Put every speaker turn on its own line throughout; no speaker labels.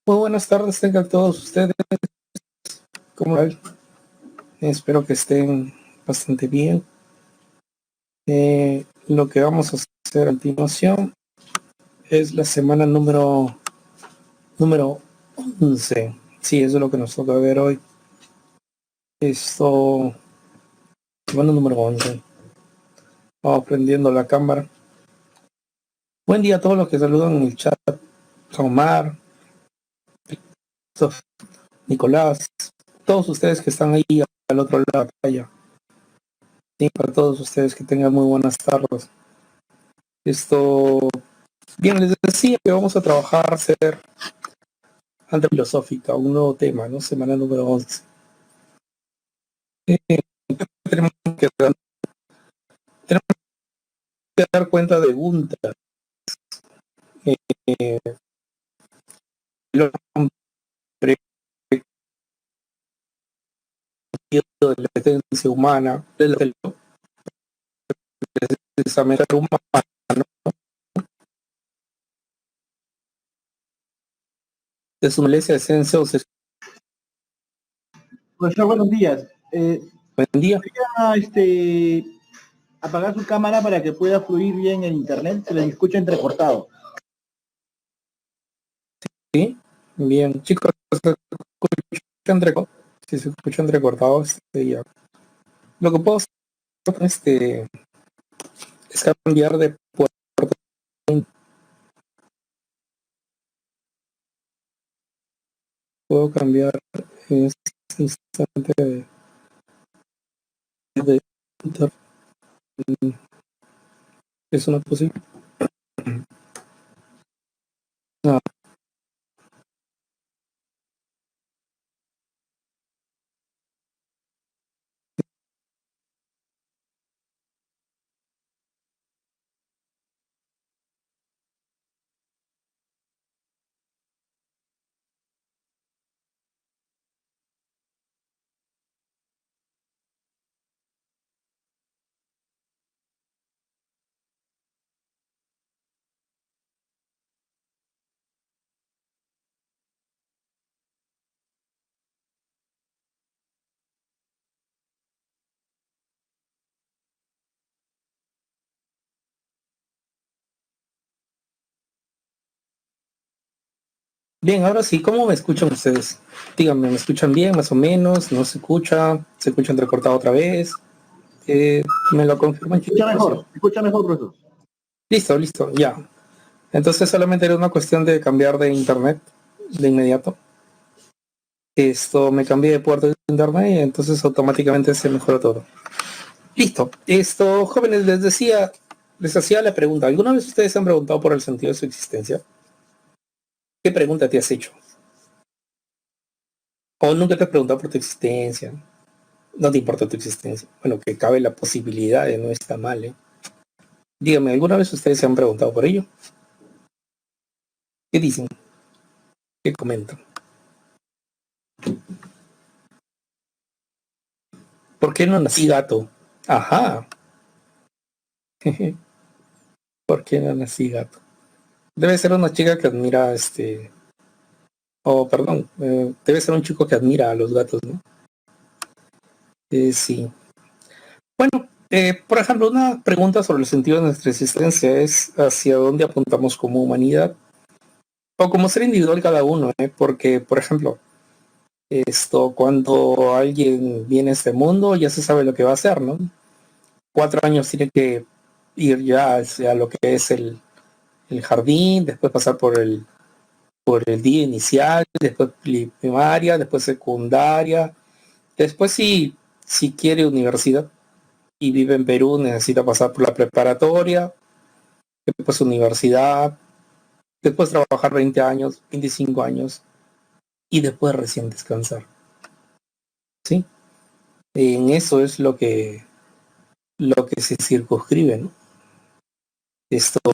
Muy buenas tardes, tengan todos ustedes. ¿Cómo están? Espero que estén bastante bien. Lo que vamos a hacer a continuación es la semana número 11. Sí, eso es lo que nos toca ver hoy. Semana número 11. Vamos prendiendo la cámara. Buen día a todos los que saludan en el chat. Omar, Nicolás, todos ustedes que están ahí al otro lado de la pantalla. Sí, para todos ustedes que tengan muy buenas tardes. Bien, les decía que vamos a trabajar, hacer ante filosófica, un nuevo tema, ¿no? Semana número 11. Tenemos que, tenemos que dar cuenta de preguntas. Lo de la existencia humana, de precisamente humano, de su iglesia, esencia o
Profesor, buenos días.
buen día.
Podría apagar su cámara para que pueda fluir bien el internet, se les escucha entrecortado.
Sí, bien, chicos, si se escucha entrecortado, ya. Lo que puedo hacer es cambiar de puerto. Puedo cambiar en este instante de es una posible. No. Bien, ahora sí, ¿cómo me escuchan ustedes? Díganme, ¿me escuchan bien, más o menos? ¿No se escucha? ¿Se escucha entrecortado otra vez? ¿Me lo confirman, chicos?
Escucha mejor, profesor.
Listo, ya. Entonces solamente era una cuestión de cambiar de internet de inmediato. Me cambié de puerto de internet y entonces automáticamente se mejoró todo. Listo. Jóvenes, les hacía la pregunta. ¿Alguna vez ustedes han preguntado por el sentido de su existencia? ¿Qué pregunta te has hecho? ¿O nunca te has preguntado por tu existencia? No te importa tu existencia. Bueno, que cabe la posibilidad de no estar mal, ¿eh? Dígame, ¿alguna vez ustedes se han preguntado por ello? ¿Qué dicen? ¿Qué comentan? ¿Por qué no nací gato? Ajá. ¿Por qué no nací gato? Debe ser una chica que admira, perdón, debe ser un chico que admira a los gatos, ¿no? Sí. Bueno, por ejemplo, una pregunta sobre el sentido de nuestra existencia es hacia dónde apuntamos como humanidad o como ser individual cada uno, ¿eh? Porque, por ejemplo, cuando alguien viene a este mundo ya se sabe lo que va a hacer, ¿no? 4 años tiene que ir ya hacia lo que es el jardín, después pasar por el día inicial, después primaria, después secundaria, después si quiere universidad y vive en Perú necesita pasar por la preparatoria, después universidad, después trabajar 20 años, 25 años y después recién descansar. ¿Sí? En eso es lo que se circunscribe, ¿no?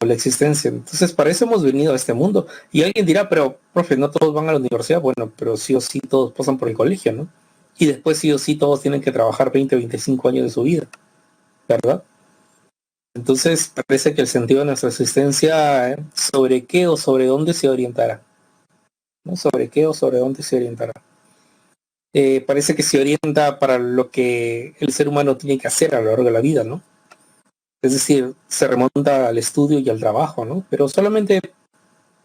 La existencia. Entonces, para eso hemos venido a este mundo. Y alguien dirá, pero, profe, no todos van a la universidad. Bueno, pero sí o sí todos pasan por el colegio, ¿no? Y después sí o sí todos tienen que trabajar 20 o 25 años de su vida, ¿verdad? Entonces, parece que el sentido de nuestra existencia, ¿sobre qué o sobre dónde se orientará? ¿no? Sobre qué o sobre dónde se orientará. Parece que se orienta para lo que el ser humano tiene que hacer a lo largo de la vida, ¿no? Es decir, se remonta al estudio y al trabajo, ¿no? Pero solamente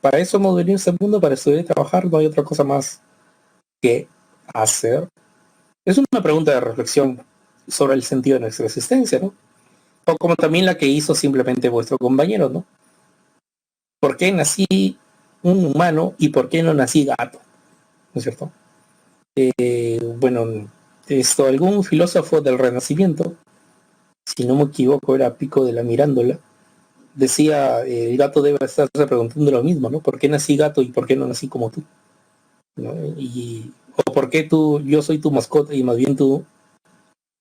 para eso hemos venido a este mundo, para estudiar y trabajar, no hay otra cosa más que hacer. Es una pregunta de reflexión sobre el sentido de nuestra existencia, ¿no? O como también la que hizo simplemente vuestro compañero, ¿no? ¿Por qué nací un humano y por qué no nací gato? ¿No es cierto? Bueno, algún filósofo del Renacimiento, si no me equivoco, era Pico de la Mirándola, decía, el gato debe estarse preguntando lo mismo, ¿no? ¿Por qué nací gato y por qué no nací como tú? ¿No? O por qué yo soy tu mascota y más bien tú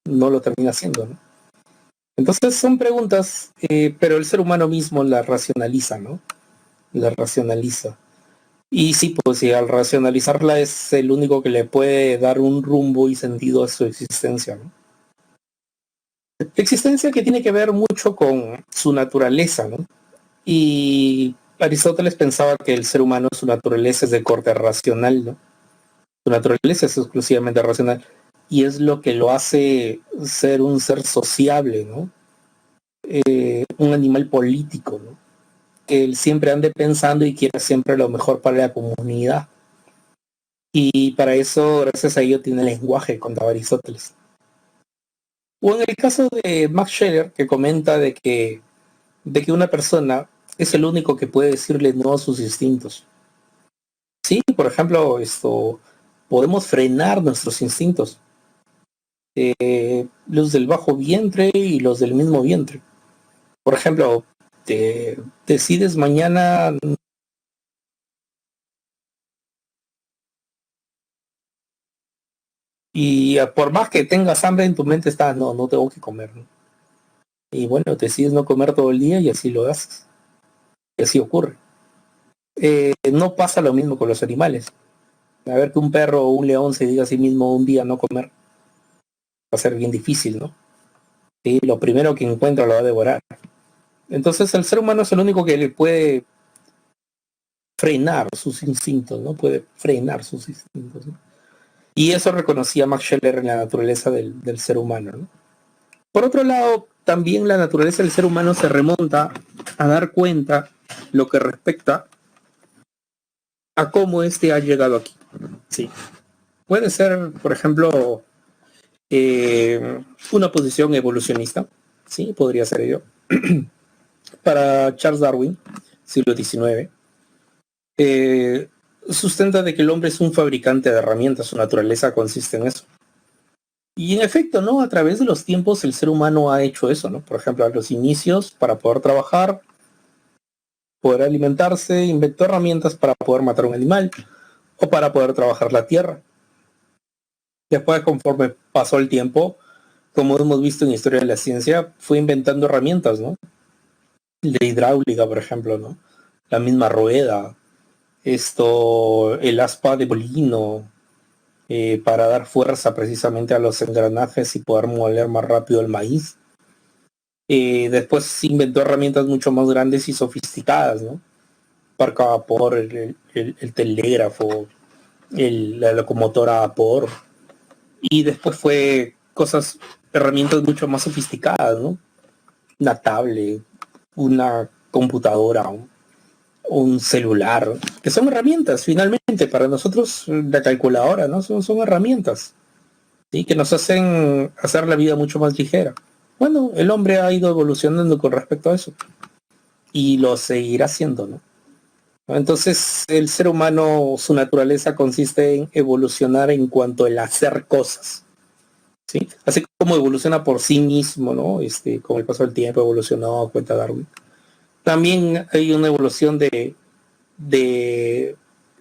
no lo terminas siendo, ¿no? Entonces son preguntas, pero el ser humano mismo las racionaliza, ¿no? Las racionaliza. Y sí, pues sí, al racionalizarla es el único que le puede dar un rumbo y sentido a su existencia, ¿no? Existencia que tiene que ver mucho con su naturaleza, ¿no? Y Aristóteles pensaba que el ser humano, su naturaleza es de corte racional, ¿no? Su naturaleza es exclusivamente racional y es lo que lo hace ser un ser sociable, ¿no? Un animal político, ¿no? Que él siempre ande pensando y quiera siempre lo mejor para la comunidad. Y para eso, gracias a ello, tiene lenguaje, contaba Aristóteles. O en el caso de Max Scheler, que comenta de que una persona es el único que puede decirle no a sus instintos. Sí, por ejemplo, podemos frenar nuestros instintos, los del bajo vientre y los del mismo vientre. Por ejemplo, te decides mañana y por más que tengas hambre en tu mente está, no tengo que comer, ¿no? Y bueno, decides no comer todo el día y así lo haces. Y así ocurre. No pasa lo mismo con los animales. A ver que un perro o un león se diga a sí mismo un día no comer, va a ser bien difícil, ¿no? Sí, lo primero que encuentra lo va a devorar. Entonces el ser humano es el único que le puede frenar sus instintos, ¿no? Puede frenar sus instintos, ¿no? Y eso reconocía Max Scheler en la naturaleza del ser humano, ¿no? Por otro lado, también la naturaleza del ser humano se remonta a dar cuenta lo que respecta a cómo éste ha llegado aquí. Sí. Puede ser, por ejemplo, una posición evolucionista, sí, podría ser ello. Para Charles Darwin, siglo XIX, sustenta de que el hombre es un fabricante de herramientas, su naturaleza consiste en eso. Y en efecto, ¿no? A través de los tiempos el ser humano ha hecho eso, ¿no? Por ejemplo, a los inicios, para poder trabajar, poder alimentarse, inventó herramientas para poder matar un animal o para poder trabajar la tierra. Después, conforme pasó el tiempo, como hemos visto en Historia de la Ciencia, fue inventando herramientas, ¿no? De hidráulica, por ejemplo, ¿no? La misma rueda, el aspa de molino, para dar fuerza precisamente a los engranajes y poder moler más rápido el maíz. Después inventó herramientas mucho más grandes y sofisticadas, ¿no? Barca a vapor, el telégrafo, la locomotora a vapor. Y después fue herramientas mucho más sofisticadas, ¿no? Una tablet, una computadora, un celular, que son herramientas finalmente. Para nosotros la calculadora, ¿no? Son herramientas, ¿sí? Que nos hacen hacer la vida mucho más ligera. Bueno, el hombre ha ido evolucionando con respecto a eso y lo seguirá haciendo, ¿no? Entonces el ser humano, su naturaleza consiste en evolucionar en cuanto al hacer cosas, ¿sí? Así como evoluciona por sí mismo, ¿no? Con el paso del tiempo evolucionó, cuenta Darwin. También hay una evolución de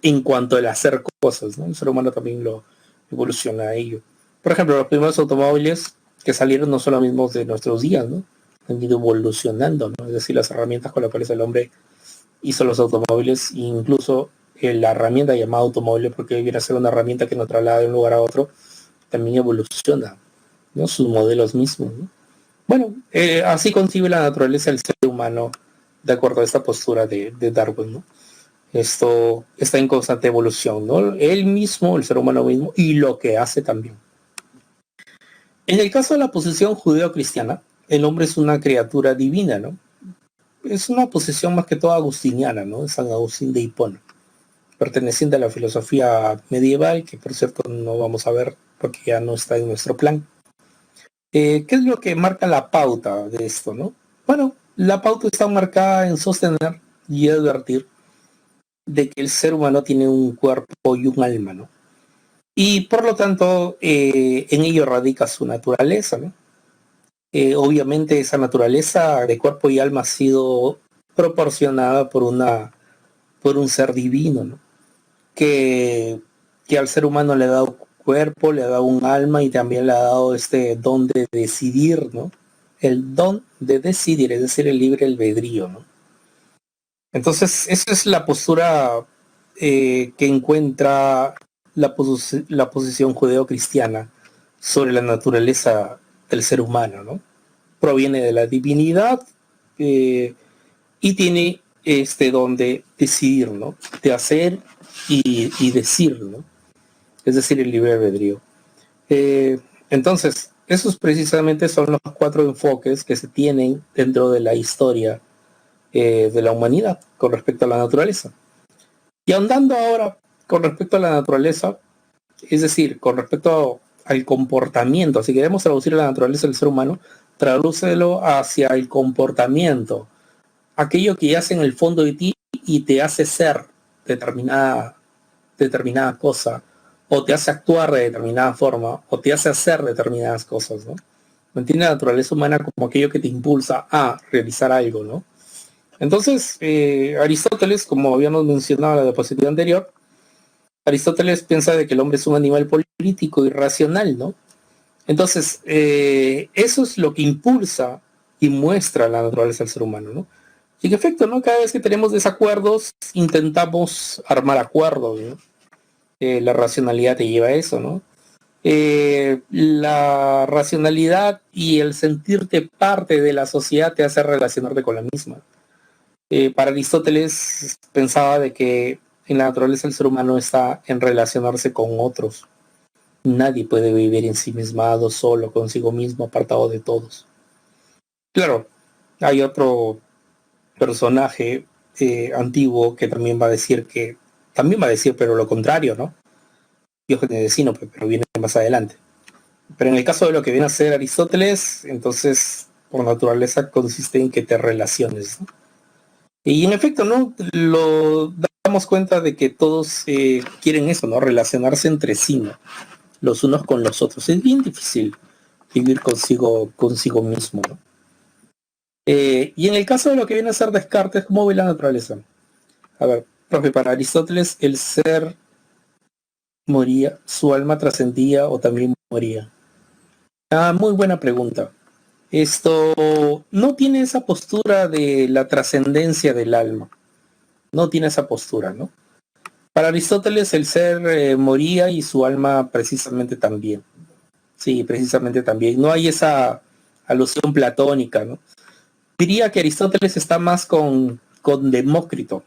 en cuanto al hacer cosas, ¿no? El ser humano también lo evoluciona a ello. Por ejemplo, los primeros automóviles que salieron no son los mismos de nuestros días, ¿no? Han ido evolucionando, ¿no? Es decir, las herramientas con las cuales el hombre hizo los automóviles, incluso la herramienta llamada automóvil, porque viene a ser una herramienta que nos traslada de un lugar a otro, también evoluciona, ¿no? Sus modelos mismos, ¿no? Bueno, así concibe la naturaleza del ser humano de acuerdo a esta postura de Darwin, ¿no? Esto está en constante evolución, ¿no? Él mismo, el ser humano mismo, y lo que hace también. En el caso de la posición judeo-cristiana, el hombre es una criatura divina, ¿no? Es una posición más que todo agustiniana, ¿no? San Agustín de Hipona, perteneciente a la filosofía medieval, que por cierto no vamos a ver porque ya no está en nuestro plan. ¿Qué es lo que marca la pauta de esto, no? Bueno, la pauta está marcada en sostener y advertir de que el ser humano tiene un cuerpo y un alma, ¿no? Y por lo tanto, en ello radica su naturaleza, ¿no? Obviamente esa naturaleza de cuerpo y alma ha sido proporcionada por un ser divino, ¿no? Que al ser humano le ha dado cuerpo, le ha dado un alma y también le ha dado este don de decidir, ¿no? El don de decidir, es decir, el libre albedrío, ¿no? Entonces, esa es la postura que encuentra la posición judeocristiana sobre la naturaleza del ser humano, ¿no? Proviene de la divinidad y tiene este don de decidir, ¿no? De hacer y decir, ¿no? Es decir, el libre albedrío. Entonces, esos precisamente son los cuatro enfoques que se tienen dentro de la historia de la humanidad con respecto a la naturaleza. Y ahondando ahora con respecto a la naturaleza, es decir, con respecto al comportamiento, si queremos traducir la naturaleza del ser humano, tradúcelo hacia el comportamiento, aquello que yace en el fondo de ti y te hace ser determinada cosa, o te hace actuar de determinada forma, o te hace hacer determinadas cosas, ¿no? Mantiene la naturaleza humana como aquello que te impulsa a realizar algo, ¿no? Entonces, Aristóteles, como habíamos mencionado en la diapositiva anterior, Aristóteles piensa de que el hombre es un animal político y racional, ¿no? Entonces, eso es lo que impulsa y muestra la naturaleza del ser humano, ¿no? Y en efecto, ¿no? Cada vez que tenemos desacuerdos, intentamos armar acuerdos, ¿no? La racionalidad te lleva a eso, ¿no? La racionalidad y el sentirte parte de la sociedad te hace relacionarte con la misma. Para Aristóteles pensaba de que en la naturaleza del ser humano está en relacionarse con otros. Nadie puede vivir ensimismado, solo, consigo mismo, apartado de todos. Claro, hay otro personaje antiguo que también va a decir, pero lo contrario, ¿no? Diógenes de Sinope, pero viene más adelante. Pero en el caso de lo que viene a ser Aristóteles, entonces, por naturaleza, consiste en que te relaciones, ¿no? Y en efecto, ¿no? Lo damos cuenta de que todos quieren eso, ¿no? Relacionarse entre sí, ¿no? Los unos con los otros. Es bien difícil vivir consigo mismo, ¿no? Y en el caso de lo que viene a ser Descartes, ¿cómo ve la naturaleza? A ver, profe, para Aristóteles el ser moría, su alma trascendía o también moría. Ah, muy buena pregunta. Esto no tiene esa postura de la trascendencia del alma. No tiene esa postura, ¿no? Para Aristóteles el ser moría y su alma precisamente también. Sí, precisamente también. No hay esa alusión platónica, ¿no? Diría que Aristóteles está más con Demócrito.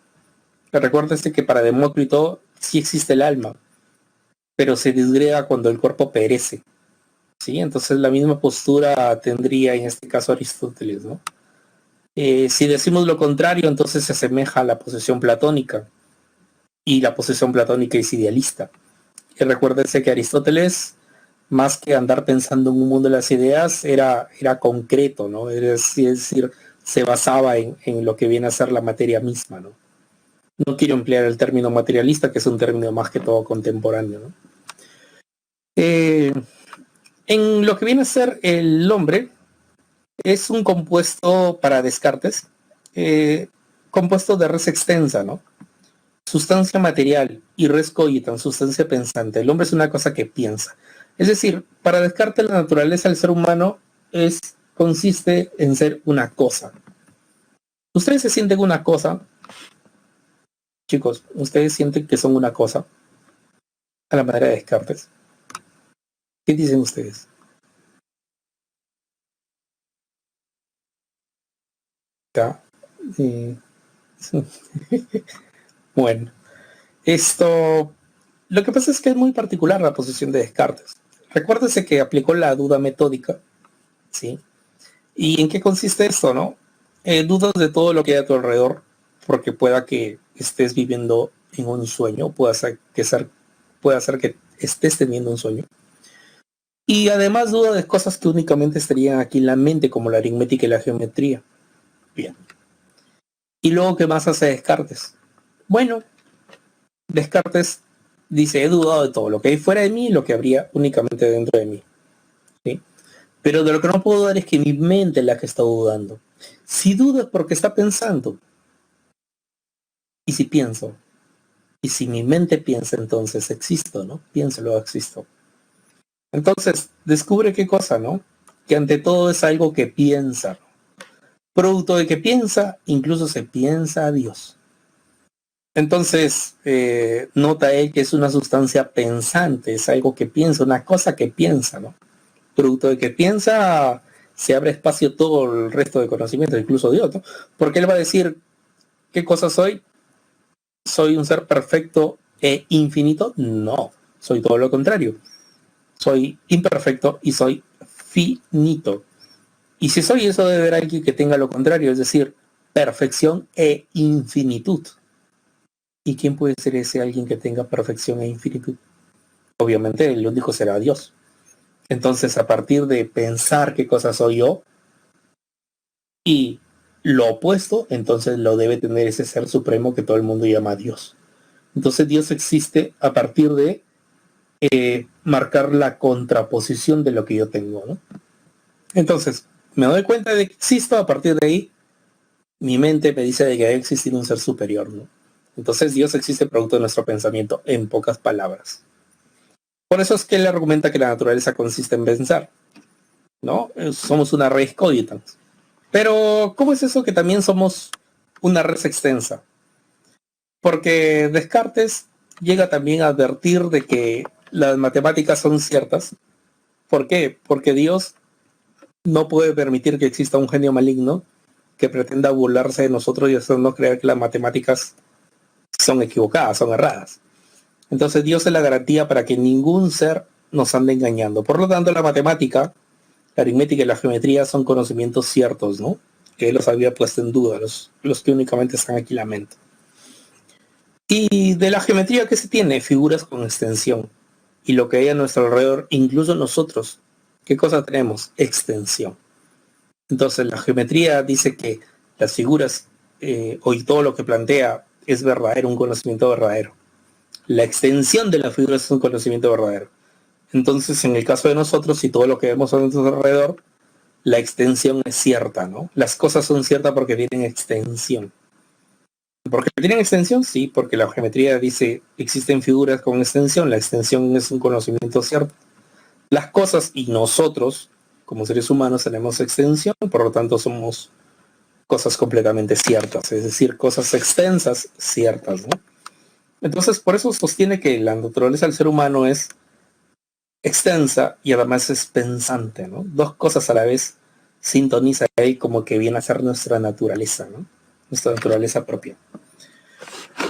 Recuérdese que para Demócrito sí existe el alma, pero se disgrega cuando el cuerpo perece. ¿Sí? Entonces la misma postura tendría en este caso Aristóteles, ¿no? Si decimos lo contrario, entonces se asemeja a la posesión platónica, y la posesión platónica es idealista. Y recuérdense que Aristóteles, más que andar pensando en un mundo de las ideas, era concreto, ¿no? Es decir, se basaba en lo que viene a ser la materia misma, ¿no? No quiero emplear el término materialista, que es un término más que todo contemporáneo, ¿no? Eh, en lo que viene a ser el hombre, es un compuesto para Descartes, compuesto de res extensa, ¿no? Sustancia material y res cogitan, sustancia pensante. El hombre es una cosa que piensa. Es decir, para Descartes la naturaleza del ser humano consiste en ser una cosa. Ustedes se sienten una cosa, chicos, ustedes sienten que son una cosa, a la manera de Descartes. ¿Qué dicen ustedes? ¿Ya? Eh, Bueno, esto, lo que pasa es que es muy particular la posición de Descartes. Recuérdese que aplicó la duda metódica, ¿sí? ¿Y en qué consiste esto, no? Dudas de todo lo que hay a tu alrededor, porque pueda que estés viviendo en un sueño, pueda ser que estés teniendo un sueño. Y además duda de cosas que únicamente estarían aquí en la mente, como la aritmética y la geometría. Bien. ¿Y luego qué más hace Descartes? Bueno, Descartes dice, he dudado de todo lo que hay fuera de mí y lo que habría únicamente dentro de mí. ¿Sí? Pero de lo que no puedo dudar es que mi mente es la que está dudando. Si dudo es porque está pensando. Y si pienso, y si mi mente piensa, entonces existo, ¿no? Pienso, luego existo. Entonces, descubre qué cosa, ¿no? Que ante todo es algo que piensa. Producto de que piensa, incluso se piensa a Dios. Entonces, nota él que es una sustancia pensante, es algo que piensa, una cosa que piensa, ¿no? Producto de que piensa, se abre espacio todo el resto de conocimiento, incluso Dios, ¿no? Porque él va a decir, ¿qué cosa soy? ¿Soy un ser perfecto e infinito? No, soy todo lo contrario. Soy imperfecto y soy finito. Y si soy eso, debe haber alguien que tenga lo contrario, es decir, perfección e infinitud. ¿Y quién puede ser ese alguien que tenga perfección e infinitud? Obviamente el único será Dios. Entonces, a partir de pensar qué cosa soy yo y lo opuesto, entonces lo debe tener ese ser supremo que todo el mundo llama Dios. Entonces Dios existe a partir de marcar la contraposición de lo que yo tengo, ¿no? Entonces, me doy cuenta de que existo, a partir de ahí, mi mente me dice de que debe existir un ser superior, ¿no? Entonces Dios existe producto de nuestro pensamiento, en pocas palabras. Por eso es que él argumenta que la naturaleza consiste en pensar, ¿no? Somos una res cogitans. Pero, ¿cómo es eso que también somos una res extensa? Porque Descartes llega también a advertir de que las matemáticas son ciertas. ¿Por qué? Porque Dios no puede permitir que exista un genio maligno que pretenda burlarse de nosotros y hacernos creer que las matemáticas son equivocadas, son erradas. Entonces Dios es la garantía para que ningún ser nos ande engañando. Por lo tanto, la matemática, la aritmética y la geometría son conocimientos ciertos, ¿no? Que él los había puesto en duda, los que únicamente están aquí en la mente. Y de la geometría, ¿qué se tiene? Figuras con extensión. Y lo que hay a nuestro alrededor, incluso nosotros, ¿qué cosa tenemos? Extensión. Entonces la geometría dice que las figuras y todo lo que plantea es verdadero, un conocimiento verdadero. La extensión de las figuras es un conocimiento verdadero. Entonces, en el caso de nosotros, y todo lo que vemos a nuestro alrededor, la extensión es cierta, ¿no? Las cosas son ciertas porque tienen extensión. ¿Por qué tienen extensión? Sí, porque la geometría dice existen figuras con extensión, la extensión es un conocimiento cierto. Las cosas y nosotros, como seres humanos, tenemos extensión, por lo tanto somos cosas completamente ciertas, es decir, cosas extensas ciertas, ¿no? Entonces, por eso sostiene que la naturaleza del ser humano es extensa y además es pensante, ¿no? Dos cosas a la vez sintoniza ahí como que viene a ser nuestra naturaleza, ¿no? Nuestra naturaleza propia.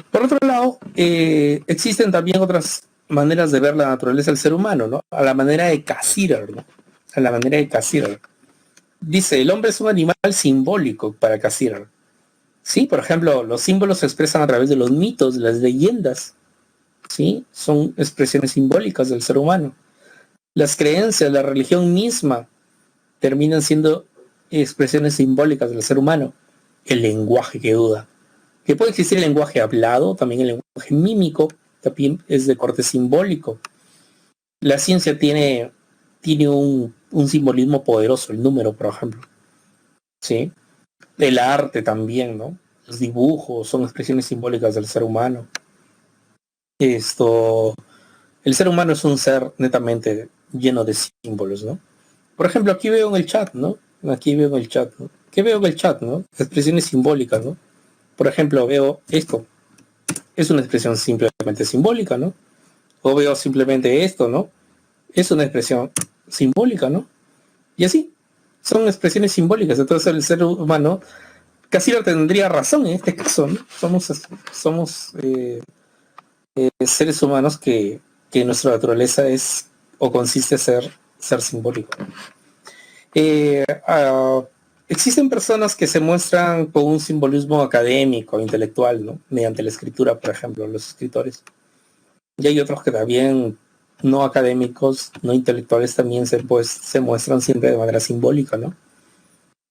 Por otro lado, existen también otras maneras de ver la naturaleza del ser humano, ¿no? A la manera de Cassirer, ¿no? A la manera de Cassirer. Dice, el hombre es un animal simbólico para Cassirer. Sí, por ejemplo, los símbolos se expresan a través de los mitos, de las leyendas. Sí, son expresiones simbólicas del ser humano. Las creencias, la religión misma, terminan siendo expresiones simbólicas del ser humano. El lenguaje que duda. Que puede existir el lenguaje hablado, también el lenguaje mímico, también es de corte simbólico. La ciencia tiene un simbolismo poderoso, el número, por ejemplo. ¿Sí? El arte también, ¿no? Los dibujos son expresiones simbólicas del ser humano. El ser humano es un ser netamente lleno de símbolos, ¿no? Por ejemplo, aquí veo en el chat, ¿no? Aquí veo en el chat, ¿no? ¿Qué veo en el chat, no? Expresiones simbólicas, ¿no? Por ejemplo, veo esto. Es una expresión simplemente simbólica, ¿no? O veo simplemente esto, ¿no? Es una expresión simbólica, ¿no? Y así, son expresiones simbólicas. Entonces el ser humano Casimir tendría razón en este caso, ¿no? Somos seres humanos que nuestra naturaleza es o consiste ser simbólico. Existen personas que se muestran con un simbolismo académico, intelectual, ¿no? Mediante la escritura, por ejemplo, los escritores. Y hay otros que también no académicos, no intelectuales, también se muestran siempre de manera simbólica, ¿no?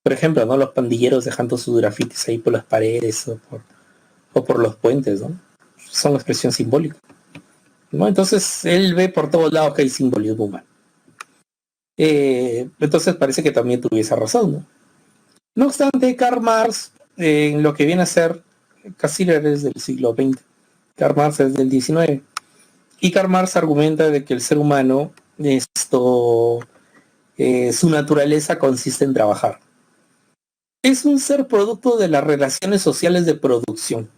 Por ejemplo, ¿no? Los pandilleros dejando sus grafitis ahí por las paredes o por los puentes, ¿no? Son expresión simbólica, ¿no? Entonces él ve por todos lados que hay simbolismo humano. Entonces parece que también tuviese razón, ¿no? No obstante, Karl Marx, en lo que viene a ser, Cassirer es del siglo XX, Karl Marx es del XIX, y Karl Marx argumenta de que el ser humano, su naturaleza consiste en trabajar. Es un ser producto de las relaciones sociales de producción.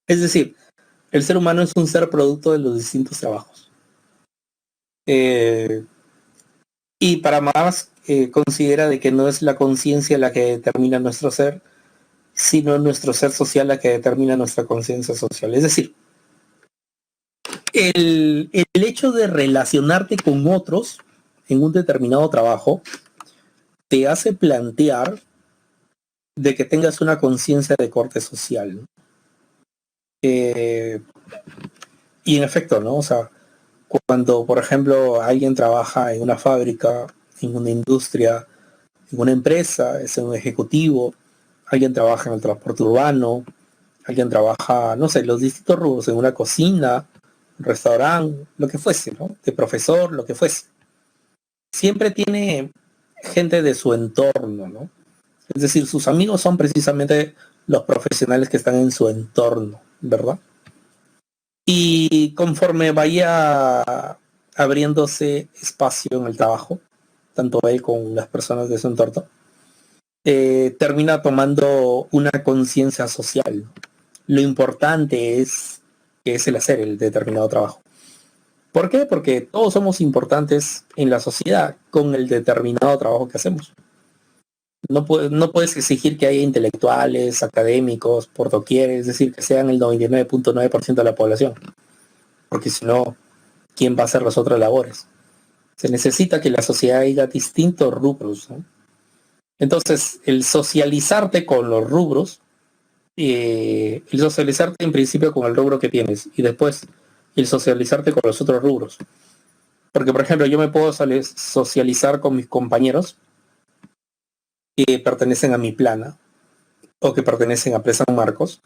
Es decir, el ser humano es un ser producto de los distintos trabajos. Y para Marx considera de que no es la conciencia la que determina nuestro ser, sino nuestro ser social la que determina nuestra conciencia social. Es decir, el hecho de relacionarte con otros en un determinado trabajo te hace plantear de que tengas una conciencia de corte social, ¿no? Y en efecto, ¿no? O sea, cuando, por ejemplo, alguien trabaja en una fábrica, en una industria, en una empresa, es un ejecutivo, alguien trabaja en el transporte urbano, alguien trabaja, no sé, los distintos rubros, en una cocina, un restaurante, lo que fuese, ¿no? De profesor, lo que fuese. Siempre tiene gente de su entorno, ¿no? Es decir, sus amigos son precisamente los profesionales que están en su entorno, ¿verdad? Y conforme vaya abriéndose espacio en el trabajo, tanto él con las personas de su entorno, termina tomando una conciencia social. Lo importante es el hacer el determinado trabajo. ¿Por qué? Porque todos somos importantes en la sociedad con el determinado trabajo que hacemos. No puedes exigir que haya intelectuales, académicos, por doquier, es decir, que sean el 99.9% de la población. Porque si no, ¿quién va a hacer las otras labores? Se necesita que la sociedad haya distintos rubros, ¿no? Entonces, el socializarte con los rubros, el socializarte en principio con el rubro que tienes y después el socializarte con los otros rubros. Porque, por ejemplo, yo me puedo socializar con mis compañeros que pertenecen a mi plana o que pertenecen a Presa Marcos,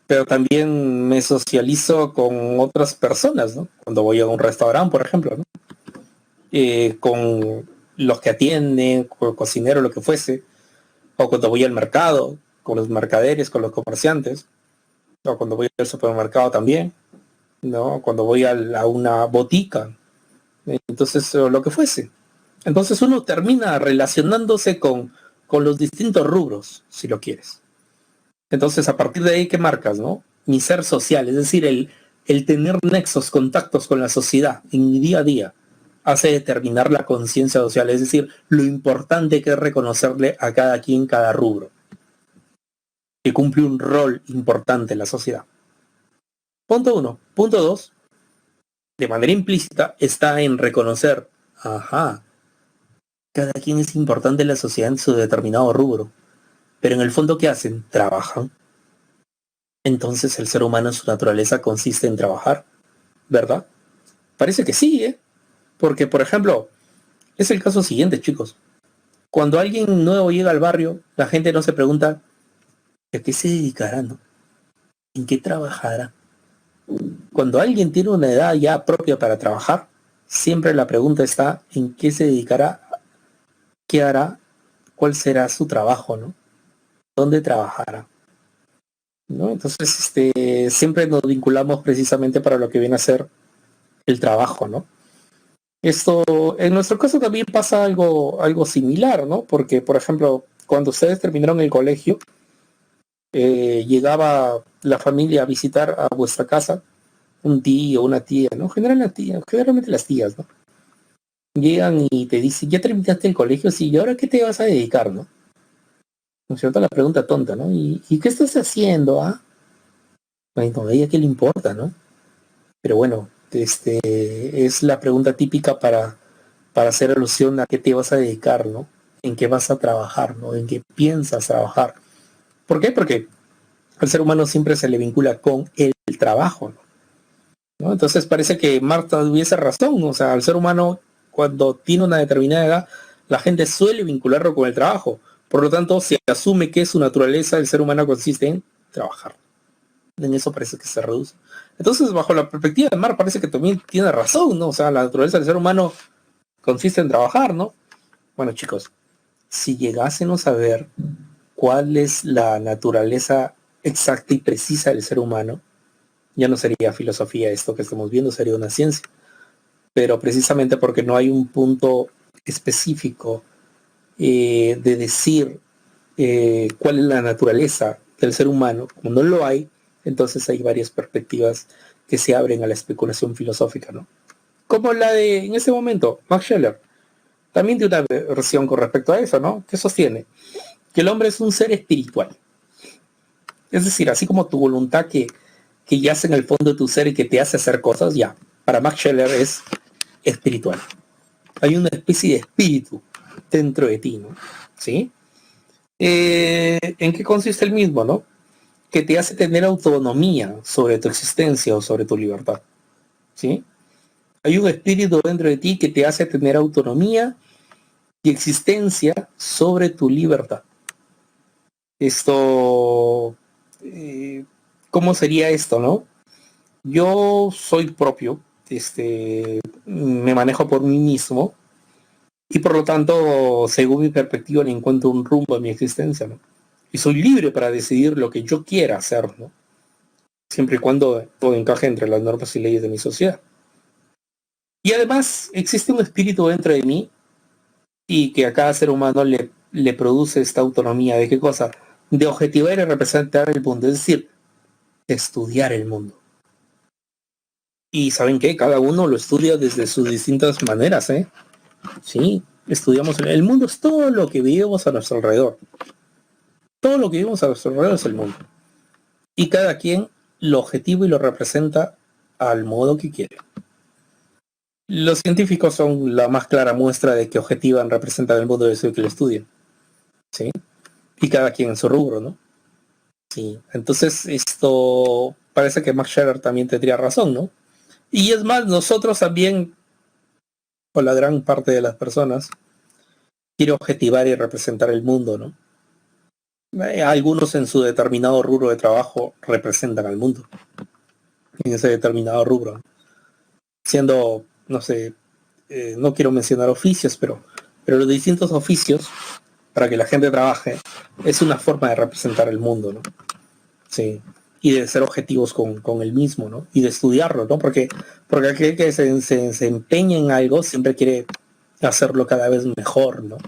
pero también me socializo con otras personas, ¿no? Cuando voy a un restaurante, por ejemplo, ¿no? Con los que atienden, con el cocinero, lo que fuese, o cuando voy al mercado, con los mercaderes, con los comerciantes, o cuando voy al supermercado también, ¿no? Cuando voy a una botica, entonces, lo que fuese. Entonces uno termina relacionándose con los distintos rubros, si lo quieres. Entonces, a partir de ahí, ¿qué marcas, no? Mi ser social, es decir, el tener nexos, contactos con la sociedad en mi día a día, hace determinar la conciencia social, es decir, lo importante que es reconocerle a cada quien cada rubro, que cumple un rol importante en la sociedad. Punto 1. Punto 2. De manera implícita está en reconocer, ajá, cada quien es importante en la sociedad en su determinado rubro, pero en el fondo, ¿qué hacen? Trabajan. Entonces el ser humano en su naturaleza consiste en trabajar, ¿verdad? Parece que sí, ¿eh? Porque, por ejemplo, es el caso siguiente, chicos. Cuando alguien nuevo llega al barrio, la gente no se pregunta ¿a qué se dedicará, no? ¿En qué trabajará? Cuando alguien tiene una edad ya propia para trabajar, siempre la pregunta está ¿en qué se dedicará? ¿Qué hará? ¿Cuál será su trabajo, no? ¿Dónde trabajará? ¿No? Entonces, siempre nos vinculamos precisamente para lo que viene a ser el trabajo, ¿no? Esto, en nuestro caso también pasa algo similar, ¿no? Porque, por ejemplo, cuando ustedes terminaron el colegio, llegaba la familia a visitar a vuestra casa, un tío, una tía, ¿no? Generalmente las tías, ¿no? Llegan y te dicen, ya terminaste el colegio, sí, ¿y ahora qué te vas a dedicar, no? ¿no es cierto? La pregunta tonta, ¿no? ¿Y qué estás haciendo, ah? Bueno, a ella qué le importa, ¿no? Pero bueno, es la pregunta típica para hacer alusión a qué te vas a dedicar, ¿no? En qué vas a trabajar, ¿no? En qué piensas trabajar. ¿Por qué? Porque al ser humano siempre se le vincula con el trabajo, ¿no? Entonces parece que Marta tuviese razón, ¿no? O sea, al ser humano, cuando tiene una determinada edad, la gente suele vincularlo con el trabajo. Por lo tanto, se asume que su naturaleza del ser humano consiste en trabajar. En eso parece que se reduce. Entonces, bajo la perspectiva de Mar, parece que también tiene razón, ¿no? O sea, la naturaleza del ser humano consiste en trabajar, ¿no? Bueno, chicos, si llegásemos a ver cuál es la naturaleza exacta y precisa del ser humano, ya no sería filosofía esto que estamos viendo, sería una ciencia. Pero precisamente porque no hay un punto específico de decir cuál es la naturaleza del ser humano, como no lo hay, entonces hay varias perspectivas que se abren a la especulación filosófica, ¿no? Como la de, en ese momento, Max Scheler, también tiene una versión con respecto a eso, ¿no? Que sostiene que el hombre es un ser espiritual. Es decir, así como tu voluntad que yace en el fondo de tu ser y que te hace hacer cosas, ya, para Max Scheler es espiritual. Hay una especie de espíritu dentro de ti, ¿no? ¿Sí? ¿En qué consiste el mismo, no? Que te hace tener autonomía sobre tu existencia o sobre tu libertad, ¿sí? Hay un espíritu dentro de ti que te hace tener autonomía y existencia sobre tu libertad. Esto, ¿cómo sería esto, no? Yo soy propio, me manejo por mí mismo y por lo tanto, según mi perspectiva, le encuentro un rumbo a mi existencia, ¿no? Y soy libre para decidir lo que yo quiera hacer, ¿no? Siempre y cuando todo encaje entre las normas y leyes de mi sociedad. Y además existe un espíritu dentro de mí y que a cada ser humano le produce esta autonomía de qué cosa, de objetivar y representar el mundo, es decir, estudiar el mundo. Y ¿saben qué? Cada uno lo estudia desde sus distintas maneras, ¿eh? Sí, estudiamos el mundo, es todo lo que vivimos a nuestro alrededor. Todo lo que vivimos a nuestro alrededor es el mundo. Y cada quien lo objetivo y lo representa al modo que quiere. Los científicos son la más clara muestra de que objetivan, representan el mundo de eso que lo estudian, ¿sí? Y cada quien en su rubro, ¿no? Sí. Entonces esto parece que Max Scherer también tendría razón, ¿no? Y es más, nosotros también, o la gran parte de las personas, quiere objetivar y representar el mundo, ¿no? Algunos en su determinado rubro de trabajo representan al mundo, en ese determinado rubro, siendo, no sé, no quiero mencionar oficios, pero los distintos oficios para que la gente trabaje es una forma de representar el mundo, ¿no? Sí. Y de ser objetivos con el mismo, ¿no? Y de estudiarlo, ¿no? Porque aquel que se empeña en algo siempre quiere hacerlo cada vez mejor, ¿no?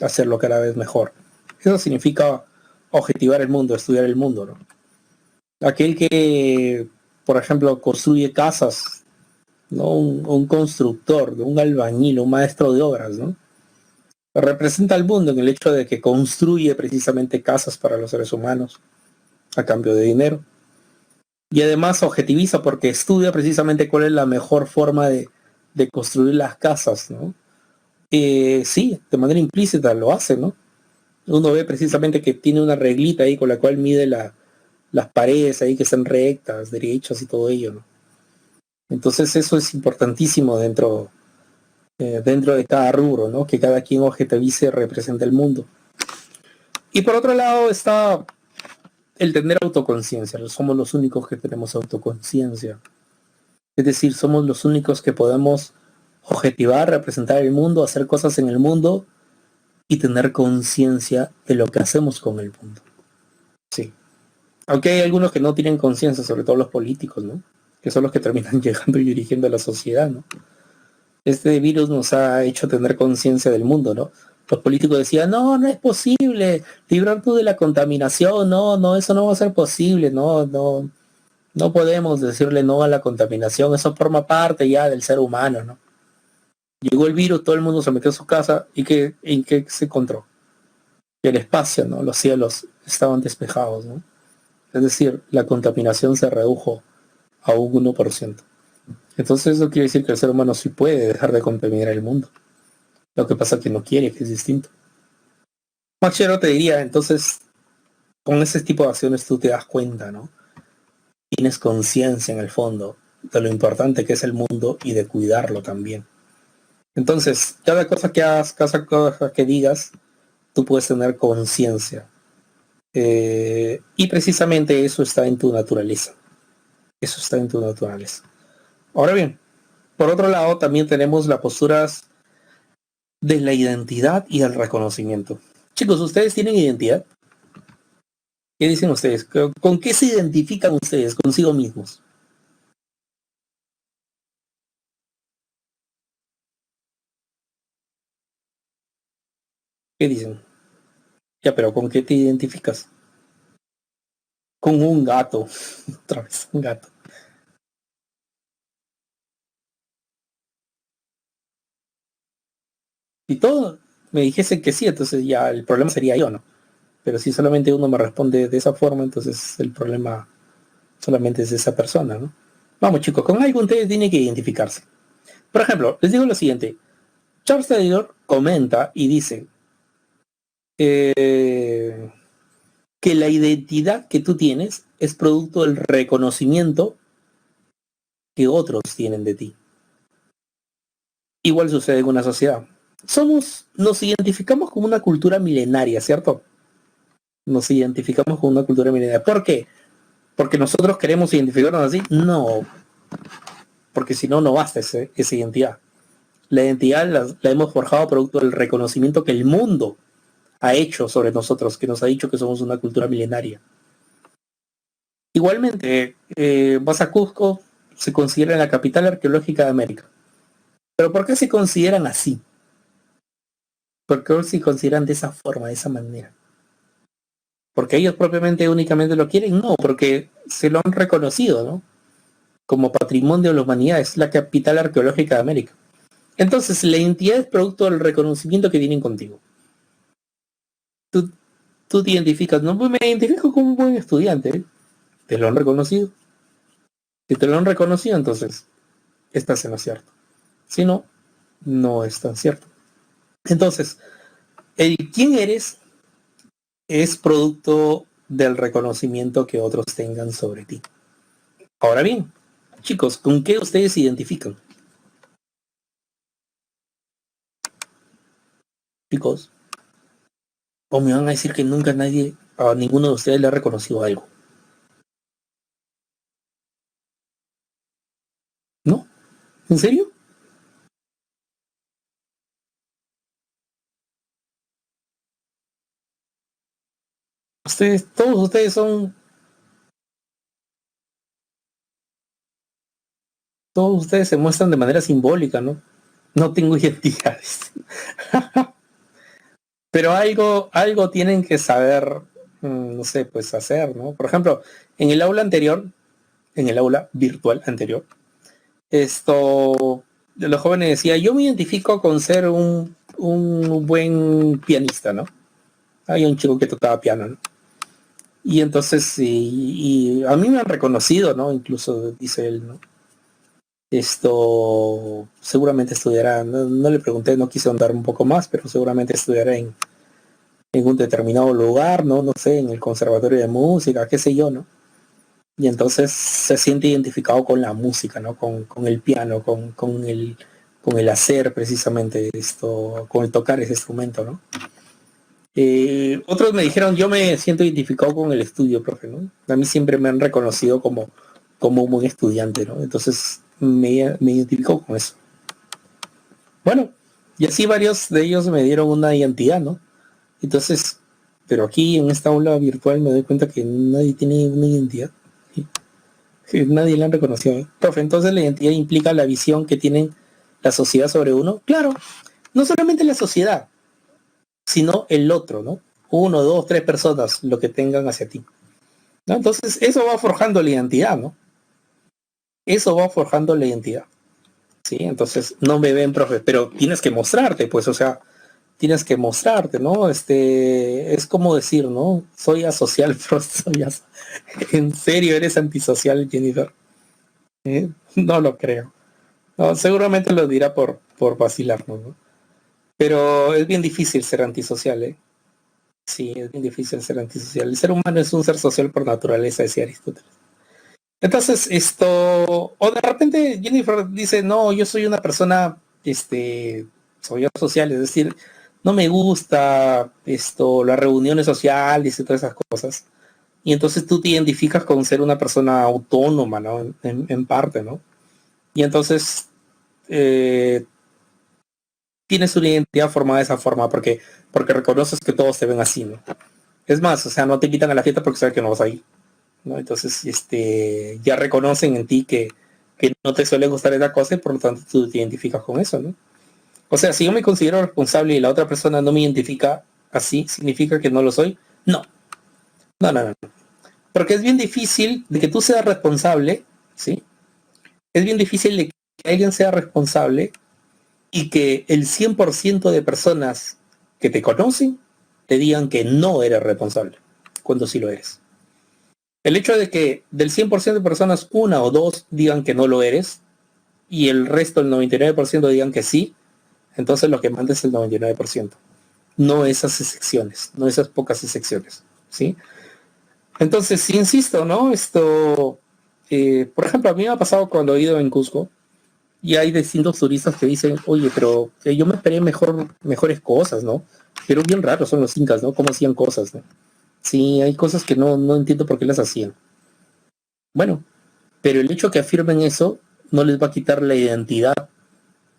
Hacerlo cada vez mejor. Eso significa objetivar el mundo, estudiar el mundo, ¿no? Aquel que, por ejemplo, construye casas, ¿no? Un constructor, un albañil, un maestro de obras, ¿no? Representa al mundo en el hecho de que construye precisamente casas para los seres humanos a cambio de dinero. Y además objetiviza porque estudia precisamente cuál es la mejor forma de construir las casas, ¿no? Sí, de manera implícita lo hace, ¿no? Uno ve precisamente que tiene una reglita ahí con la cual mide las paredes ahí que están rectas, derechas y todo ello, ¿no? Entonces eso es importantísimo dentro de cada rubro, ¿no? Que cada quien objetivice representa el mundo. Y por otro lado está el tener autoconciencia. Somos los únicos que tenemos autoconciencia. Es decir, somos los únicos que podemos objetivar, representar el mundo, hacer cosas en el mundo y tener conciencia de lo que hacemos con el mundo. Sí. Aunque hay algunos que no tienen conciencia, sobre todo los políticos, ¿no? Que son los que terminan llegando y dirigiendo a la sociedad, ¿no? Este virus nos ha hecho tener conciencia del mundo, ¿no? Los políticos decían, no, no es posible librarnos de la contaminación, no, eso no va a ser posible, no podemos decirle no a la contaminación, eso forma parte ya del ser humano, ¿no? Llegó el virus, todo el mundo se metió a su casa y ¿en qué se encontró? el espacio, ¿no? Los cielos estaban despejados, ¿no? Es decir, la contaminación se redujo a un 1%. Entonces eso quiere decir que el ser humano sí puede dejar de contaminar el mundo. Lo que pasa es que no quiere, que es distinto. Machero te diría, entonces, con ese tipo de acciones tú te das cuenta, ¿no? Tienes conciencia en el fondo de lo importante que es el mundo y de cuidarlo también. Entonces, cada cosa que hagas, cada cosa que digas, tú puedes tener conciencia. Y precisamente eso está en tu naturaleza. Eso está en tu naturaleza. Ahora bien, por otro lado, también tenemos las posturas de la identidad y el reconocimiento. Chicos, ¿ustedes tienen identidad? ¿Qué dicen ustedes? ¿Con qué se identifican ustedes consigo mismos? ¿Qué dicen? Ya, pero ¿con qué te identificas? Con un gato. Otra vez, un gato. Y todo me dijese que sí, entonces ya el problema sería yo, ¿no? Pero si solamente uno me responde de esa forma, entonces el problema solamente es de esa persona, ¿no? Vamos chicos, con algo ustedes tienen que identificarse. Por ejemplo, les digo lo siguiente. Charles Taylor comenta y dice que la identidad que tú tienes es producto del reconocimiento que otros tienen de ti. Igual sucede en una sociedad. Nos identificamos con una cultura milenaria, ¿cierto? Nos identificamos con una cultura milenaria. ¿Por qué? ¿Porque nosotros queremos identificarnos así? No, porque si no, no basta esa identidad. La identidad la hemos forjado producto del reconocimiento que el mundo ha hecho sobre nosotros, que nos ha dicho que somos una cultura milenaria. Igualmente, vas a Cusco, se considera la capital arqueológica de América. ¿Pero por qué se consideran así? ¿Por qué se consideran de esa forma, de esa manera? ¿Porque ellos propiamente únicamente lo quieren? No, porque se lo han reconocido, ¿no? Como patrimonio de la humanidad, es la capital arqueológica de América. Entonces, la identidad es producto del reconocimiento que tienen contigo. Tú, tú te identificas, no, pues me identifico como un buen estudiante, ¿eh? Te lo han reconocido. Si te lo han reconocido, entonces estás en lo cierto. Si no, no es tan cierto. Entonces, el quién eres es producto del reconocimiento que otros tengan sobre ti. Ahora bien, chicos, ¿con qué ustedes se identifican? Chicos, o me van a decir que nunca a ninguno de ustedes le ha reconocido algo. ¿No? ¿En serio? Todos ustedes se muestran de manera simbólica, ¿no? No tengo identidades. Pero algo tienen que saber, no sé, pues hacer, ¿no? Por ejemplo, en el aula anterior, en el aula virtual anterior, de los jóvenes decía, yo me identifico con ser un buen pianista, ¿no? Había un chico que tocaba piano, ¿no? Y entonces, y a mí me han reconocido, ¿no? Incluso dice él, ¿no? Seguramente estudiará, no le pregunté, no quise ahondar un poco más, pero seguramente estudiará en un determinado lugar, ¿no? No sé, en el conservatorio de música, qué sé yo, ¿no? Y entonces se siente identificado con la música, ¿no? Con el piano, con el hacer precisamente con el tocar ese instrumento, ¿no? Otros me dijeron, yo me siento identificado con el estudio, profe, ¿no? A mí siempre me han reconocido como un buen estudiante, ¿no? Entonces me identifico con eso. Bueno, y así varios de ellos me dieron una identidad, ¿no? Entonces, pero aquí en esta aula virtual me doy cuenta que nadie tiene una identidad. Que nadie la han reconocido, ¿eh? Profe, entonces la identidad implica la visión que tienen la sociedad sobre uno. Claro, no solamente la sociedad, sino el otro, ¿no? Uno, dos, tres personas, lo que tengan hacia ti, ¿no? Entonces, eso va forjando la identidad, ¿no? Eso va forjando la identidad. Sí, entonces no me ven, profe, pero tienes que mostrarte, pues, o sea, tienes que mostrarte, ¿no? Es como decir, ¿no? Soy asocial, pero ¿En serio eres antisocial, Jennifer? No lo creo. No, seguramente lo dirá por vacilarnos, ¿no? Pero es bien difícil ser antisocial, ¿eh? Sí, es bien difícil ser antisocial. El ser humano es un ser social por naturaleza, decía Aristóteles. Entonces, o de repente Jennifer dice, no, yo soy una persona, soy social, es decir, no me gusta las reuniones sociales y todas esas cosas. Y entonces tú te identificas con ser una persona autónoma, ¿no? En parte, ¿no? Y entonces tienes una identidad formada de esa forma porque reconoces que todos te ven así, ¿no? Es más, o sea, no te invitan a la fiesta porque saben que no vas a ir, ¿no? Entonces, ya reconocen en ti que no te suele gustar esa cosa y por lo tanto tú te identificas con eso, ¿no? O sea, si yo me considero responsable y la otra persona no me identifica así, ¿significa que no lo soy? No, no. Porque es bien difícil de que tú seas responsable, ¿sí? Es bien difícil de que alguien sea responsable y que el 100% de personas que te conocen te digan que no eres responsable, cuando sí lo eres. El hecho de que del 100% de personas, una o dos digan que no lo eres, y el resto, el 99% digan que sí, entonces lo que manda es el 99%. No esas excepciones, no esas pocas excepciones, ¿sí? Entonces, sí insisto, ¿no? Por ejemplo, a mí me ha pasado cuando he ido en Cusco, y hay distintos turistas que dicen, oye, pero yo me esperé mejores cosas, ¿no? Pero bien raros son los incas, ¿no? Cómo hacían cosas, ¿no? Sí, hay cosas que no entiendo por qué las hacían. Bueno, pero el hecho que afirmen eso no les va a quitar la identidad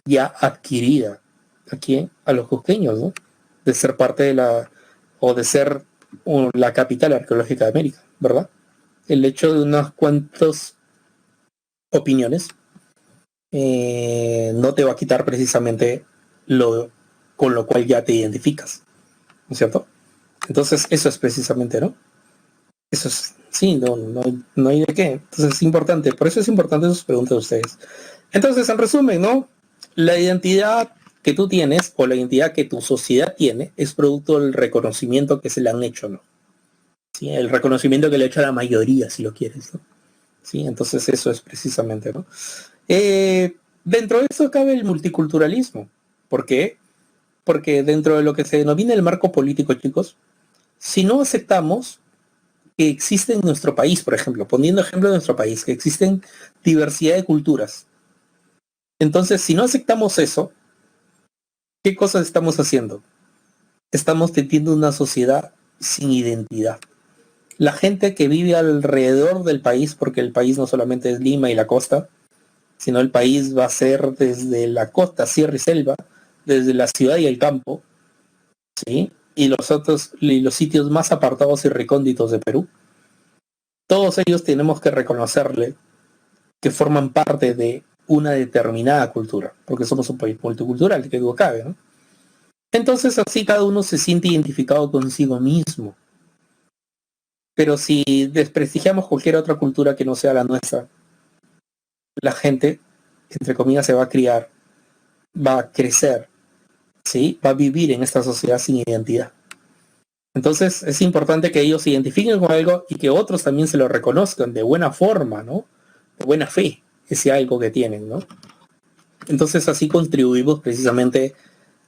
ya adquirida aquí a los cusqueños, ¿no? De ser parte o de ser la capital arqueológica de América, ¿verdad? El hecho de unas cuantas opiniones no te va a quitar precisamente lo con lo cual ya te identificas, ¿no es cierto? Entonces eso es precisamente, ¿no? Eso es, sí, no hay de qué. Entonces es importante, por eso es importante sus preguntas de ustedes. Entonces, en resumen, ¿no? La identidad que tú tienes o la identidad que tu sociedad tiene es producto del reconocimiento que se le han hecho, ¿no? ¿Sí? El reconocimiento que le ha hecho a la mayoría, si lo quieres, ¿no? Sí, entonces eso es precisamente, ¿no? Dentro de eso cabe el multiculturalismo. ¿Por qué? Porque dentro de lo que se denomina el marco político, chicos, si no aceptamos que existe en nuestro país, por ejemplo, poniendo ejemplo de nuestro país, que existen diversidad de culturas, entonces si no aceptamos eso, ¿qué cosas estamos haciendo? Estamos teniendo una sociedad sin identidad. La gente que vive alrededor del país, porque el país no solamente es Lima y la costa, sino el país va a ser desde la costa, sierra y selva, desde la ciudad y el campo, ¿sí? Y los sitios más apartados y recónditos de Perú. Todos ellos tenemos que reconocerle que forman parte de una determinada cultura, porque somos un país multicultural, que duda cabe, ¿no? Entonces así cada uno se siente identificado consigo mismo. Pero si desprestigiamos cualquier otra cultura que no sea la nuestra, la gente, entre comillas, se va a criar, va a crecer, ¿sí? Va a vivir en esta sociedad sin identidad. Entonces es importante que ellos se identifiquen con algo y que otros también se lo reconozcan de buena forma, ¿no? De buena fe, ese algo que tienen, ¿no? Entonces así contribuimos precisamente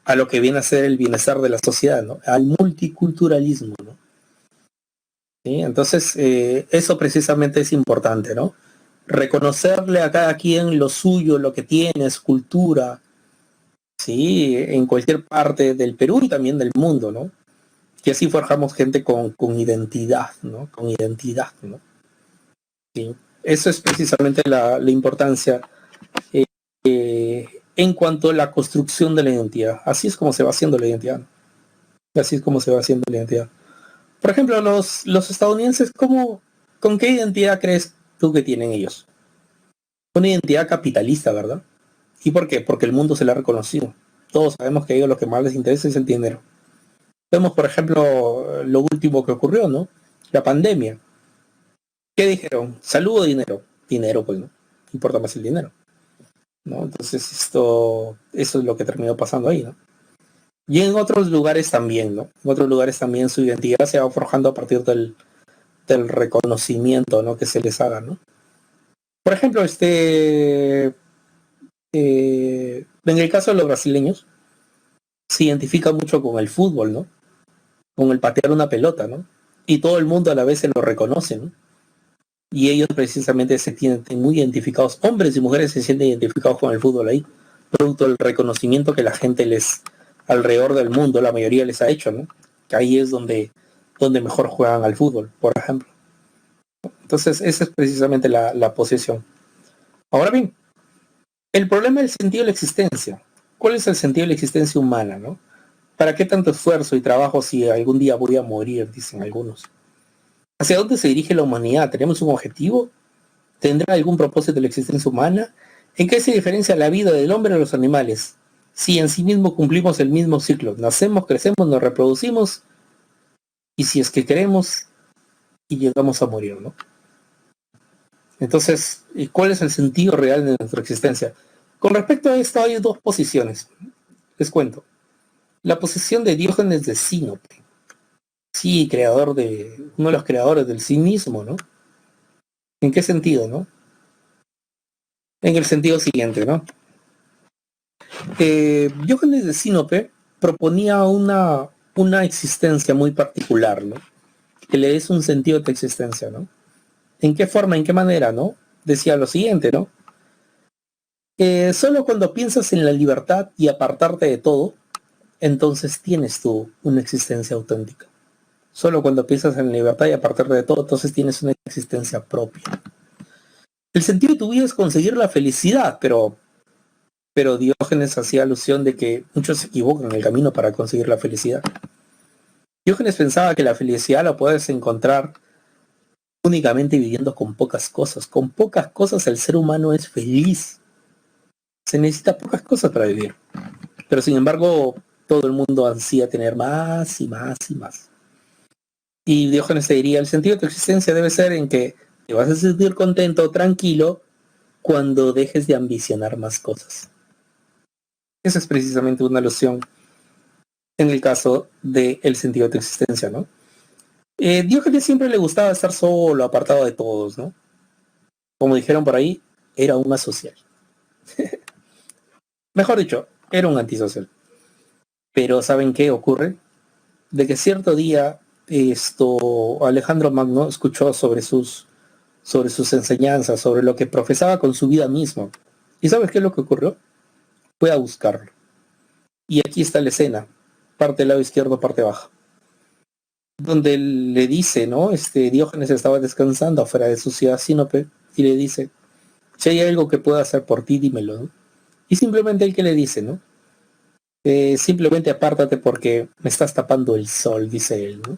a lo que viene a ser el bienestar de la sociedad, ¿no? Al multiculturalismo, ¿no? ¿Sí? Entonces eso precisamente es importante, ¿no? Reconocerle a cada quien lo suyo, lo que tiene, su cultura, ¿sí? En cualquier parte del Perú y también del mundo, ¿no? Y así forjamos gente con identidad, ¿no? Con identidad, ¿no? Sí. Eso es precisamente la importancia en cuanto a la construcción de la identidad. Así es como se va haciendo la identidad. Así es como se va haciendo la identidad. Por ejemplo, los estadounidenses, ¿con qué identidad crees tú que tienen ellos? Una identidad capitalista, ¿verdad? ¿Y por qué? Porque el mundo se la ha reconocido. Todos sabemos que a ellos lo que más les interesa es el dinero. Vemos, por ejemplo, lo último que ocurrió, ¿no? La pandemia. ¿Qué dijeron? ¿Salud o dinero? Dinero, pues, ¿no? Importa más el dinero, ¿no? Entonces eso es lo que terminó pasando ahí, ¿no? Y en otros lugares también, ¿no? En otros lugares también su identidad se va forjando a partir del reconocimiento, ¿no? Que se les haga, ¿no? Por ejemplo, en el caso de los brasileños, se identifica mucho con el fútbol, ¿no? Con el patear una pelota, ¿no? Y todo el mundo a la vez se lo reconoce, ¿no? Y ellos precisamente se sienten muy identificados, hombres y mujeres se sienten identificados con el fútbol ahí, producto del reconocimiento que la gente les, alrededor del mundo, la mayoría les ha hecho, ¿no? Que ahí es donde mejor juegan al fútbol, por ejemplo. Entonces, esa es precisamente la posesión. Ahora bien, el problema es el sentido de la existencia. ¿Cuál es el sentido de la existencia humana, no? ¿Para qué tanto esfuerzo y trabajo si algún día voy a morir, dicen algunos? ¿Hacia dónde se dirige la humanidad? ¿Tenemos un objetivo? ¿Tendrá algún propósito la existencia humana? ¿En qué se diferencia la vida del hombre de los animales? Si en sí mismo cumplimos el mismo ciclo, nacemos, crecemos, nos reproducimos, y si es que queremos y llegamos a morir, ¿no? Entonces, ¿cuál es el sentido real de nuestra existencia? Con respecto a esto hay dos posiciones. Les cuento. La posición de Diógenes de Sinope, sí, uno de los creadores del cinismo, ¿no? ¿En qué sentido, no? En el sentido siguiente, ¿no? Diógenes de Sinope proponía una existencia muy particular, ¿no? Que le des un sentido a tu existencia, ¿no? ¿En qué forma, en qué manera, no? Decía lo siguiente, ¿no? Solo cuando piensas en la libertad y apartarte de todo, entonces tienes tú una existencia auténtica. Solo cuando piensas en la libertad y apartarte de todo, entonces tienes una existencia propia. El sentido de tu vida es conseguir la felicidad, pero Diógenes hacía alusión de que muchos se equivocan en el camino para conseguir la felicidad. Diógenes pensaba que la felicidad la puedes encontrar únicamente viviendo con pocas cosas. Con pocas cosas el ser humano es feliz. Se necesita pocas cosas para vivir. Pero sin embargo, todo el mundo ansía tener más y más y más. Y Diógenes te diría, el sentido de tu existencia debe ser en que te vas a sentir contento, tranquilo, cuando dejes de ambicionar más cosas. Esa es precisamente una alusión en el caso del sentido de tu existencia, ¿no? Diógenes siempre le gustaba estar solo, apartado de todos, ¿no? Como dijeron por ahí, era un asocial. Mejor dicho, era un antisocial. Pero ¿saben qué ocurre? De que cierto día Alejandro Magno escuchó sobre sus enseñanzas, sobre lo que profesaba con su vida mismo. ¿Y sabes qué es lo que ocurrió? Fue a buscarlo. Y aquí está la escena, parte del lado izquierdo, parte baja, donde le dice, ¿no? Diógenes estaba descansando afuera de su ciudad Sinope y le dice, si hay algo que pueda hacer por ti, dímelo, ¿no? Y simplemente el que le dice, ¿no? Simplemente apártate porque me estás tapando el sol, dice él, ¿no?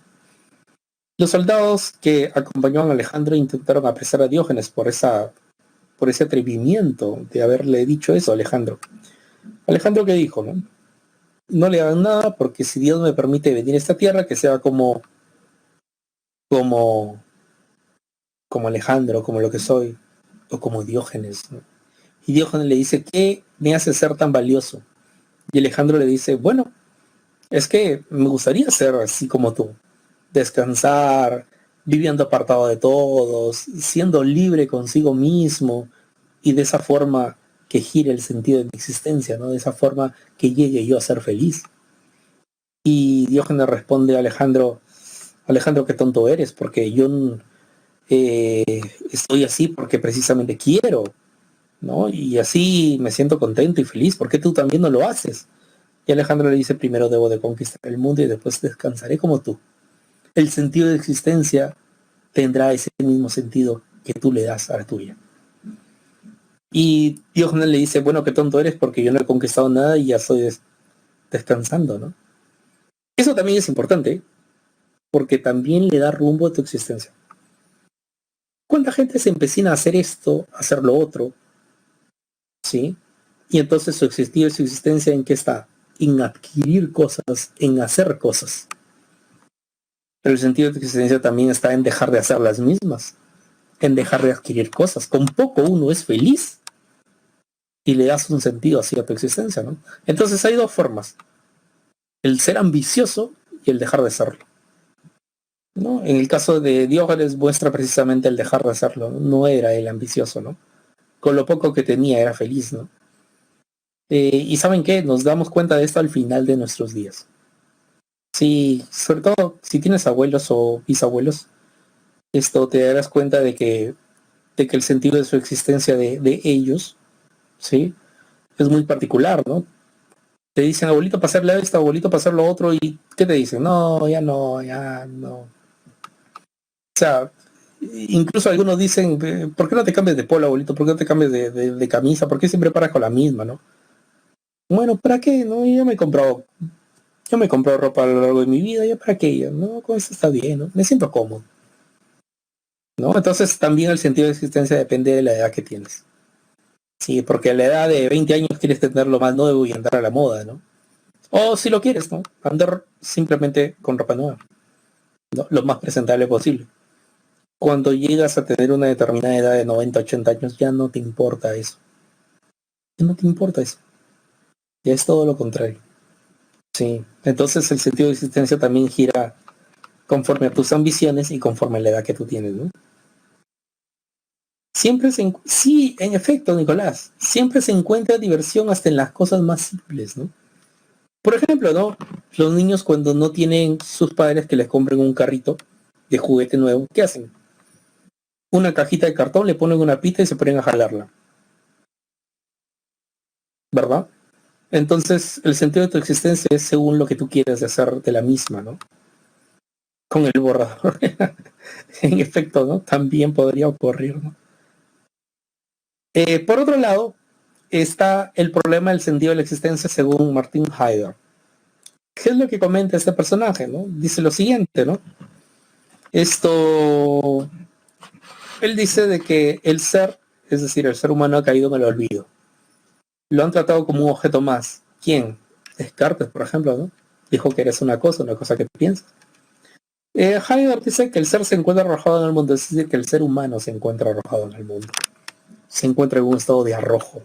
Los soldados que acompañaban a Alejandro intentaron apresar a Diógenes por ese atrevimiento de haberle dicho eso a Alejandro. Alejandro, ¿qué dijo? No le hagan nada porque si Dios me permite venir a esta tierra, que sea como, como Alejandro, como lo que soy, o como Diógenes, ¿no? Y Diógenes le dice, ¿qué me hace ser tan valioso? Y Alejandro le dice, bueno, es que me gustaría ser así como tú, descansar, viviendo apartado de todos, siendo libre consigo mismo, y de esa forma que gire el sentido de mi existencia, ¿no? De esa forma que llegue yo a ser feliz. Y Diógenes responde a Alejandro, Alejandro, qué tonto eres, porque yo estoy así porque precisamente quiero, ¿no? Y así me siento contento y feliz, ¿por qué tú también no lo haces? Y Alejandro le dice, primero debo de conquistar el mundo y después descansaré como tú. El sentido de existencia tendrá ese mismo sentido que tú le das a la tuya. Y Diógenes le dice, bueno, qué tonto eres porque yo no he conquistado nada y ya estoy descansando, ¿no? Eso también es importante porque también le da rumbo a tu existencia. ¿Cuánta gente se empecina a hacer esto, a hacer lo otro? ¿Sí? Y entonces su existir, su existencia, ¿en qué está? En adquirir cosas, en hacer cosas. Pero el sentido de tu existencia también está en dejar de hacer las mismas, en dejar de adquirir cosas. Con poco uno es feliz y le das un sentido así a tu existencia, ¿no? Entonces hay dos formas. el ser ambicioso y el dejar de serlo, ¿no? En el caso de Diógenes muestra precisamente el dejar de serlo, ¿no? No era el ambicioso, ¿no? Con lo poco que tenía era feliz, ¿no? Y ¿saben qué? Nos damos cuenta de esto al final de nuestros días. Sí, sobre todo si tienes abuelos o bisabuelos, esto te darás cuenta de que el sentido de su existencia de ellos, ¿sí? Es muy particular, ¿no? Te dicen, abuelito, para hacerle esto, abuelito, para hacer lo otro, y ¿qué te dicen? No, ya no, ya no. O sea, incluso algunos dicen, ¿por qué no te cambias de polo, abuelito? ¿Por qué no te cambias de camisa? ¿Por qué siempre paras con la misma, no? Bueno, ¿para qué? No, yo me he comprado ropa a lo largo de mi vida, ¿ya para qué? No, con eso está bien, ¿no? Me siento cómodo, ¿no? Entonces también el sentido de existencia depende de la edad que tienes. Sí, porque a la edad de 20 años quieres tener lo más nuevo y andar a la moda, ¿no? O si lo quieres, ¿no? Andar simplemente con ropa nueva, ¿no? Lo más presentable posible. Cuando llegas a tener una determinada edad de 90, 80 años, ya no te importa eso. Ya no te importa eso. Ya es todo lo contrario. Sí. Entonces el sentido de existencia también gira conforme a tus ambiciones y conforme a la edad que tú tienes, ¿no? Sí, en efecto, Nicolás, siempre se encuentra diversión hasta en las cosas más simples, ¿no? Por ejemplo, ¿no? Los niños cuando no tienen sus padres que les compren un carrito de juguete nuevo, ¿qué hacen? Una cajita de cartón, le ponen una pita y se ponen a jalarla, ¿verdad? Entonces, el sentido de tu existencia es según lo que tú quieras hacer de la misma, ¿no? Con el borrador. En efecto, ¿no? También podría ocurrir, ¿no? Por otro lado, está el problema del sentido de la existencia según Martin Heidegger. ¿Qué es lo que comenta este personaje, no? Dice lo siguiente, ¿no? Esto, él dice de que el ser, es decir, el ser humano ha caído en el olvido. Lo han tratado como un objeto más. ¿Quién? Descartes, por ejemplo, ¿no? Dijo que eres una cosa que piensas. Heidegger dice que el ser se encuentra arrojado en el mundo, es decir, que el ser humano se encuentra arrojado en el mundo. Se encuentra en un estado de arrojo.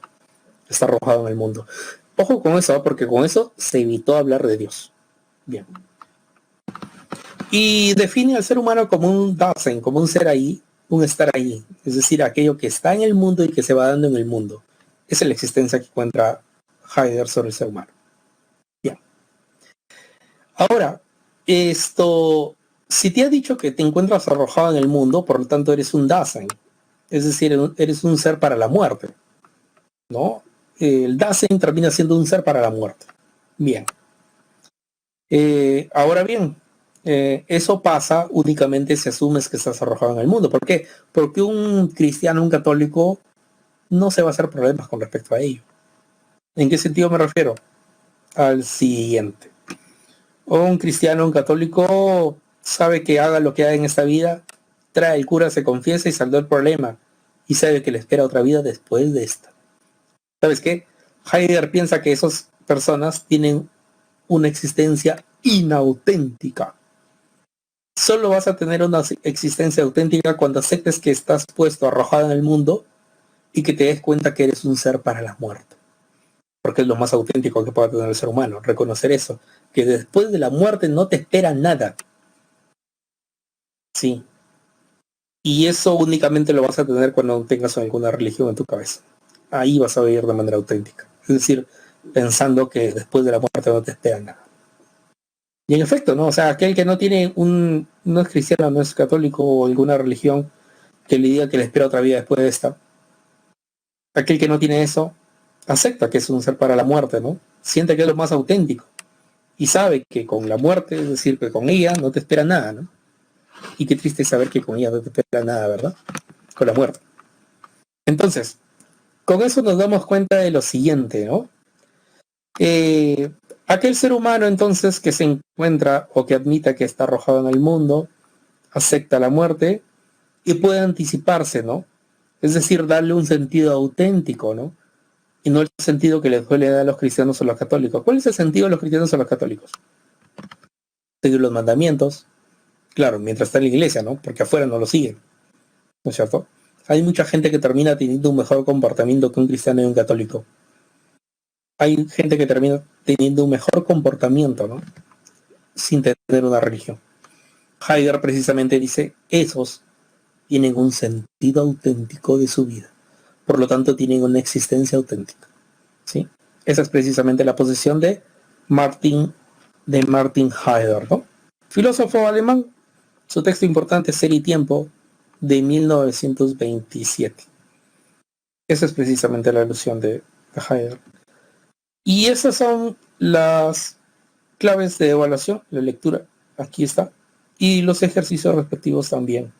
Está arrojado en el mundo. Ojo con eso, porque con eso se evitó hablar de Dios. Bien. Y define al ser humano como un Dasein, como un ser ahí, un estar ahí. Es decir, aquello que está en el mundo y que se va dando en el mundo. Esa es la existencia que encuentra Heidegger sobre el ser humano. Bien. Ahora, si te ha dicho que te encuentras arrojado en el mundo, por lo tanto eres un Dasein. Es decir, eres un ser para la muerte, ¿no? El Dasein termina siendo un ser para la muerte. Bien. Ahora bien, eso pasa únicamente si asumes que estás arrojado en el mundo. ¿Por qué? Porque un cristiano, un católico, no se va a hacer problemas con respecto a ello. ¿En qué sentido me refiero? Al siguiente. Un cristiano, un católico, sabe que haga lo que haga en esta vida, trae el cura, se confiesa y saldó el problema. Y sabe que le espera otra vida después de esta. ¿Sabes qué? Heidegger piensa que esas personas tienen una existencia inauténtica. Solo vas a tener una existencia auténtica cuando aceptes que estás puesto arrojado en el mundo y que te des cuenta que eres un ser para la muerte. Porque es lo más auténtico que puede tener el ser humano, reconocer eso, que después de la muerte no te espera nada. Sí. Y eso únicamente lo vas a tener cuando tengas alguna religión en tu cabeza. Ahí vas a vivir de manera auténtica. Es decir, pensando que después de la muerte no te espera nada. Y en efecto, ¿no? O sea, aquel que no es cristiano, no es católico o alguna religión que le diga que le espera otra vida después de esta, aquel que no tiene eso, acepta que es un ser para la muerte, ¿no? Siente que es lo más auténtico y sabe que con la muerte, es decir, que con ella no te espera nada, ¿no? Y qué triste saber que con ella no te espera nada, ¿verdad? Con la muerte. Entonces, con eso nos damos cuenta de lo siguiente, ¿no? Aquel ser humano entonces que se encuentra o que admita que está arrojado en el mundo, acepta la muerte y puede anticiparse, ¿no? Es decir, darle un sentido auténtico, ¿no? Y no el sentido que les suele dar a los cristianos o a los católicos. ¿Cuál es el sentido de los cristianos o los católicos? Seguir los mandamientos, claro, mientras está en la iglesia, ¿no? Porque afuera no lo siguen, ¿no es cierto? Hay mucha gente que termina teniendo un mejor comportamiento que un cristiano y un católico. hay gente que termina teniendo un mejor comportamiento, ¿no? Sin tener una religión. Heidegger precisamente dice, esos tienen un sentido auténtico de su vida. Por lo tanto, tienen una existencia auténtica. ¿Sí? Esa es precisamente la posición de Martin Heidegger, ¿no? Filósofo alemán, su texto importante es Ser y Tiempo, de 1927. Esa es precisamente la alusión de Heidegger. Y esas son las claves de evaluación, la lectura, aquí está, y los ejercicios respectivos también.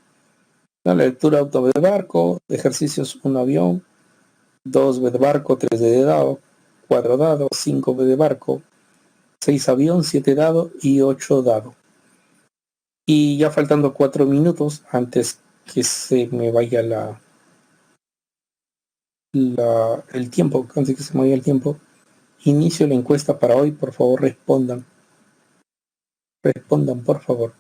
La lectura auto de barco, ejercicios 1 avión, 2 de barco, 3 de dado, 4 dados, 5 de barco, 6 avión, 7 dado y 8 dado. Y ya faltando 4 minutos antes que se me vaya el tiempo, antes que se me vaya el tiempo, inicio la encuesta para hoy. Por favor, respondan. Respondan, por favor.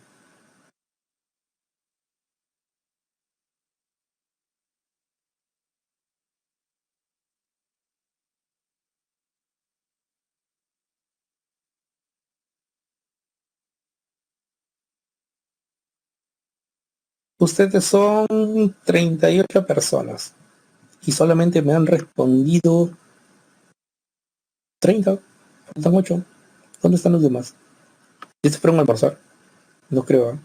Ustedes son 38 personas y solamente me han respondido 30. Faltan 8. ¿Dónde están los demás? ¿Ya se fueron a almorzar? No creo, ¿eh?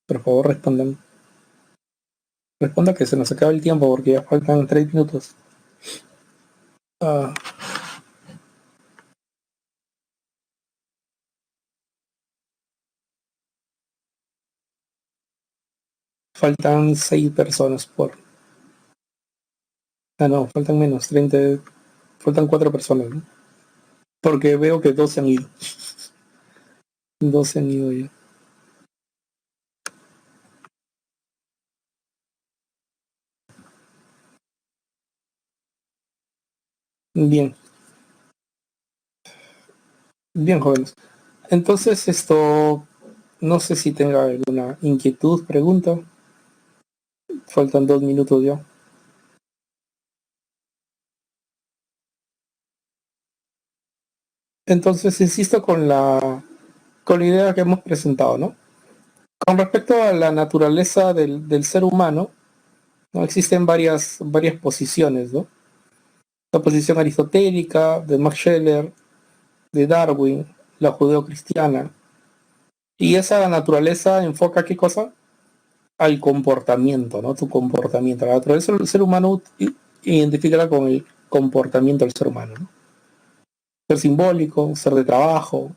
Por favor, respondan. Responda que se nos acaba el tiempo porque ya faltan 3 minutos. Faltan 6 personas por... no, faltan menos, 30. Faltan 4 personas, ¿no? Porque veo que 2 se han ido. 2 se han ido ya. Bien. Bien, jóvenes. Entonces esto... No sé si tenga alguna inquietud, pregunta. Faltan 2 minutos ya. Entonces insisto con la idea que hemos presentado, ¿no? Con respecto a la naturaleza del ser humano, ¿no? Existen varias posiciones, ¿no? La posición aristotélica, de Max Scheler, de Darwin, la judeocristiana. Y esa naturaleza enfoca ¿qué cosa? Al comportamiento, ¿no? Tu comportamiento. La naturaleza del ser humano identifica con el comportamiento del ser humano, ¿no? Ser simbólico, ser de trabajo,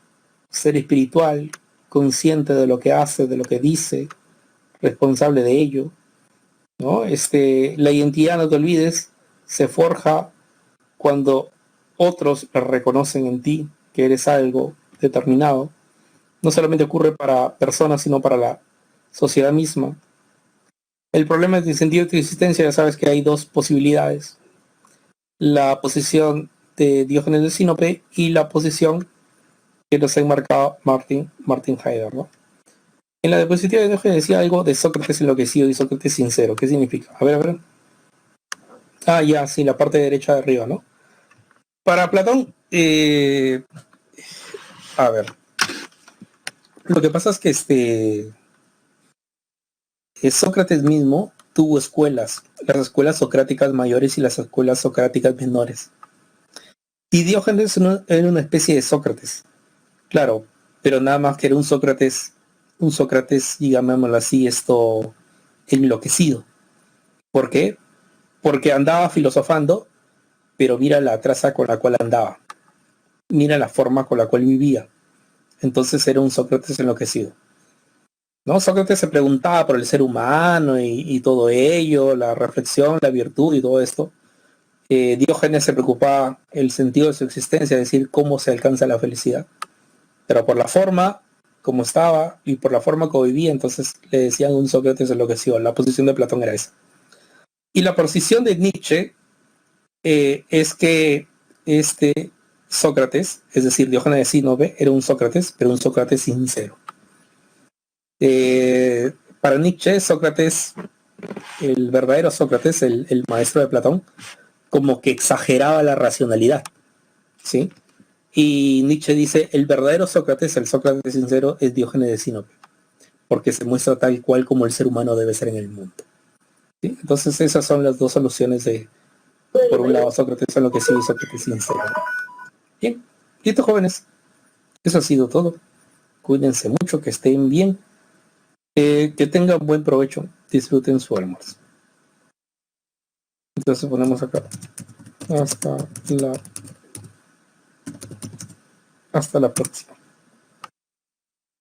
ser espiritual, consciente de lo que hace, de lo que dice, responsable de ello, ¿no? La identidad, no te olvides, se forja cuando otros reconocen en ti que eres algo determinado. No solamente ocurre para personas, sino para la sociedad misma. El problema es el sentido de tu existencia. Ya sabes que hay 2 posibilidades: la posición de Diógenes de Sinope y la posición que nos ha enmarcado Martin Heidegger, ¿no? En la diapositiva de Diógenes decía algo de Sócrates enloquecido y Sócrates sincero. ¿Qué significa? A ver. Ya, sí, la parte derecha de arriba, ¿no? Para Platón, a ver, lo que pasa es que Sócrates mismo tuvo escuelas, las escuelas socráticas mayores y las escuelas socráticas menores. Y Diógenes era una especie de Sócrates, claro, pero nada más que era un Sócrates, digámoslo así, enloquecido. ¿Por qué? Porque andaba filosofando, pero mira la traza con la cual andaba, mira la forma con la cual vivía. Entonces era un Sócrates enloquecido, ¿no? Sócrates se preguntaba por el ser humano y todo ello, la reflexión, la virtud y todo esto. Diógenes se preocupaba el sentido de su existencia, es decir, cómo se alcanza la felicidad. Pero por la forma como estaba y por la forma como vivía, entonces le decían un Sócrates enloquecido. La posición de Platón era esa. Y la posición de Nietzsche es que Sócrates, es decir, Diógenes de Sinope, era un Sócrates, pero un Sócrates sincero. Para Nietzsche, Sócrates, el verdadero Sócrates, el maestro de Platón, como que exageraba la racionalidad. ¿sí? Y Nietzsche dice, el verdadero Sócrates, el Sócrates sincero, es Diógenes de Sinope, porque se muestra tal cual como el ser humano debe ser en el mundo. ¿Sí? Entonces esas son las dos soluciones de, por un lado, Sócrates enloquecido y Sócrates sincero. Bien, listo, jóvenes. Eso ha sido todo. Cuídense mucho, que estén bien, que tengan buen provecho, disfruten su almuerzo. Entonces ponemos acá. Hasta la próxima.